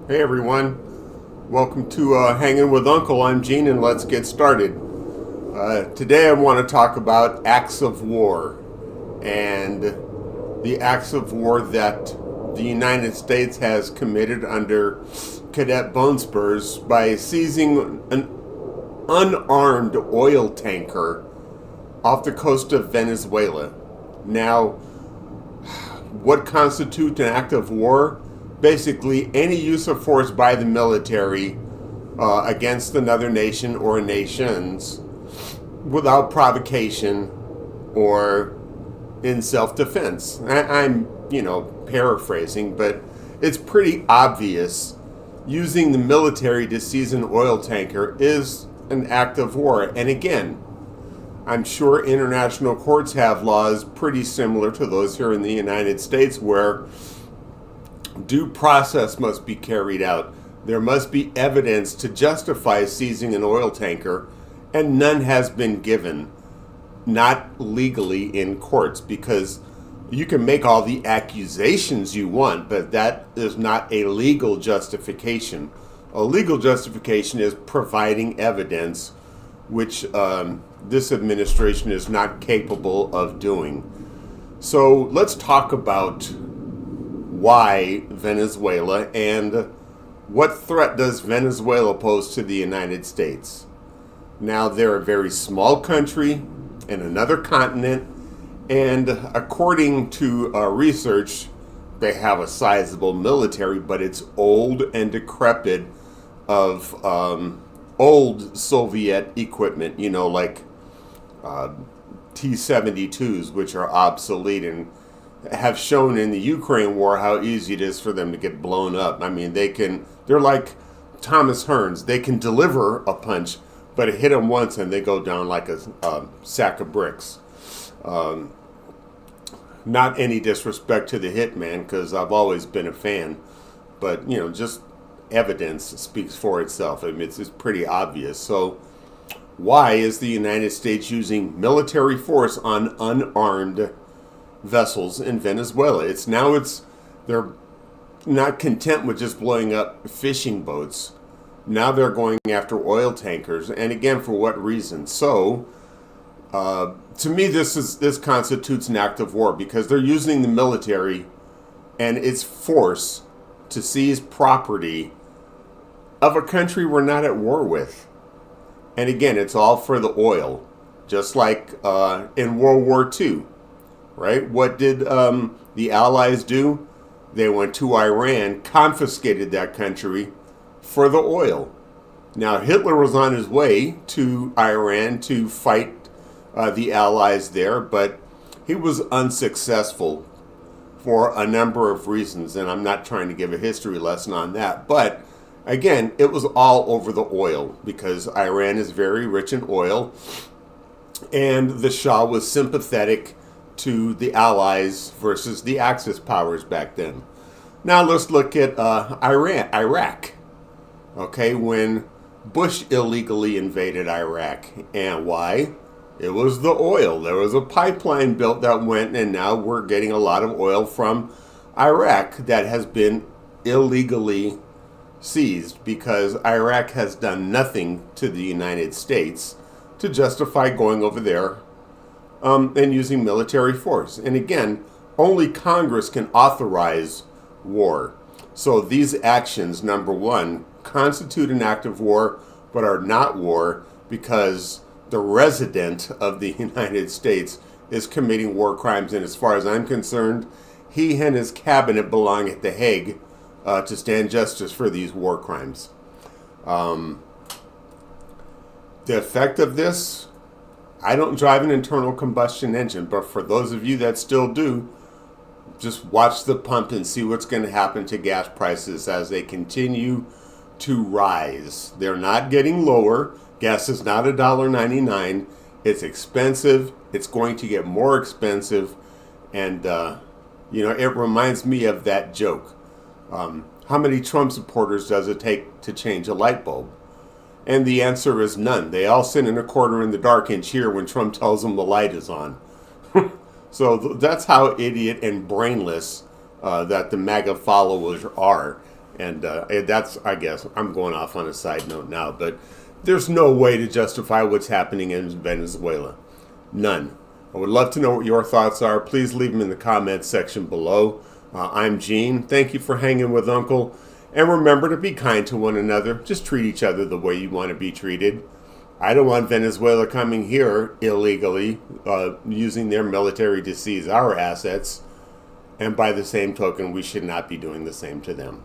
Hey everyone, welcome to Hanging with Uncle. I'm Gene and let's get started. Today I want to talk about acts of war and the acts of war that the United States has committed under Cadet Bonespurs by seizing an unarmed oil tanker off the coast of Venezuela. Now, what constitutes an act of war? Basically, any use of force by the military against another nation or nations without provocation or in self-defense. I'm, paraphrasing, but it's pretty obvious using the military to seize an oil tanker is an act of war. And again, I'm sure international courts have laws pretty similar to those here in the United States where due process must be carried out. There must be evidence to justify seizing an oil tanker, and none has been given, not legally in courts, because you can make all the accusations you want, but that is not a legal justification. A legal justification is providing evidence, which this administration is not capable of doing. So let's talk about why Venezuela and what threat does Venezuela pose to the United States. Now, they're a very small country in another continent, and according to research, they have a sizable military, but it's old and decrepit of old Soviet equipment, like T-72s, which are obsolete and have shown in the Ukraine war how easy it is for them to get blown up. I mean, they're like Thomas Hearns. They can deliver a punch, but hit them once and they go down like a sack of bricks. Not any disrespect to the Hitman, because I've always been a fan, but, just evidence speaks for itself. I mean, it's pretty obvious. So why is the United States using military force on unarmed vessels in Venezuela? They're not content with just blowing up fishing boats. Now they're going after oil tankers, and again, for what reason? So, to me, this constitutes an act of war because they're using the military and its force to seize property of a country we're not at war with. And again, it's all for the oil, just like in World War II. Right? What did the Allies do? They went to Iran, confiscated that country for the oil. Now, Hitler was on his way to Iran to fight the Allies there, but he was unsuccessful for a number of reasons, and I'm not trying to give a history lesson on that. But again, it was all over the oil because Iran is very rich in oil, and the Shah was sympathetic to the Allies versus the Axis powers back then. Now let's look at Iraq. Okay, when Bush illegally invaded Iraq. And why? It was the oil. There was a pipeline built that went, and now we're getting a lot of oil from Iraq that has been illegally seized because Iraq has done nothing to the United States to justify going over there and using military force. And again, only Congress can authorize war. So these actions, number one, constitute an act of war, but are not war because the resident of the United States is committing war crimes. And as far as I'm concerned, he and his cabinet belong at The Hague to stand justice for these war crimes. The effect of this, I don't drive an internal combustion engine, but for those of you that still do, just watch the pump and see what's going to happen to gas prices as they continue to rise. They're not getting lower. Gas is not $1.99. It's expensive. It's going to get more expensive. And, it reminds me of that joke. How many Trump supporters does it take to change a light bulb? And the answer is none. They all sit in a corner in the dark and cheer when Trump tells them the light is on. So that's how idiot and brainless that the MAGA followers are. And that's, I guess, I'm going off on a side note now, but there's no way to justify what's happening in Venezuela. None. I would love to know what your thoughts are. Please leave them in the comments section below. I'm Gene. Thank you for hanging with Uncle. And remember to be kind to one another. Just treat each other the way you want to be treated. I don't want Venezuela coming here illegally, using their military to seize our assets. And by the same token, we should not be doing the same to them.